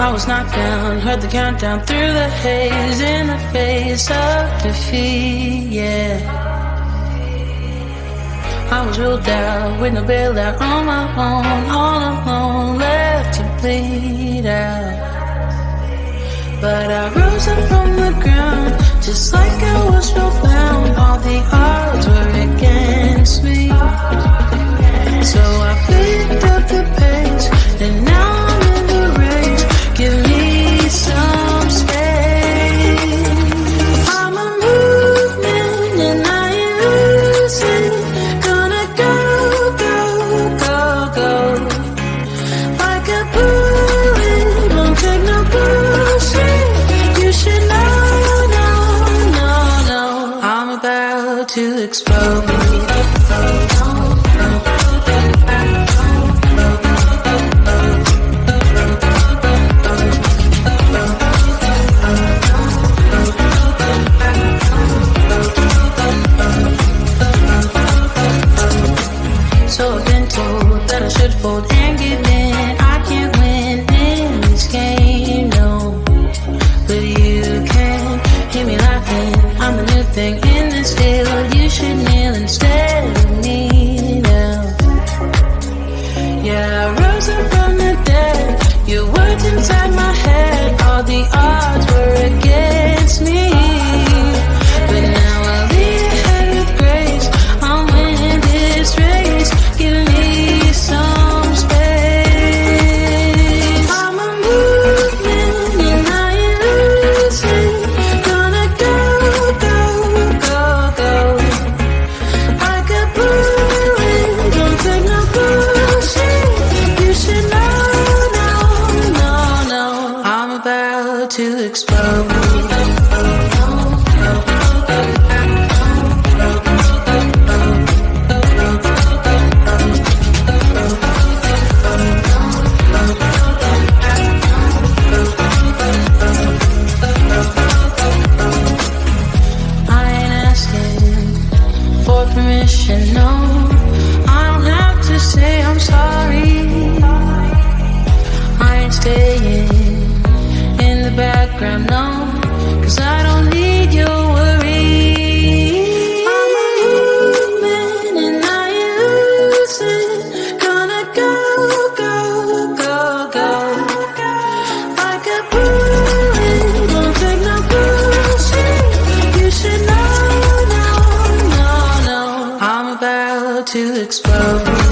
I was knocked down, heard the countdown through the haze, in the face of defeat, yeah. I was ruled out with no bailout, on my own, all alone, left to bleed out. But I rose up from the ground, just like I was spellbound. All the odds were against me, so I picked up the pace, and now I'm in the race. Give me some space. I'm a movement and I ain't losing. Gonna go, go, go, go. Like a bullet, don't take no bullshit. You should know, no. I'm about to explode. So I've been told that I should fold and give in. I can't win in this game, no. But you can hear me laughing. I'm the new thing in this field. You should kneel instead of me now. Yeah, I rose up from the dead. Your words inside my head. All the odds were against me, but now I'll lead ahead with grace. I'm winning this race. Give me some space. I'm a movement and I ain't losing. Gonna go, go, go, go. Like a bullet, don't take no bullshit. You should know, no. I'm about to explode. Permission, no. I don't have to say I'm sorry. I ain't staying in the background, no, 'cause I don't need your worry. I'm a movement and I ain't losing. Gonna go, go, go, go. Like a bullet, don't take no bullshit. You should know, I'm about to explode.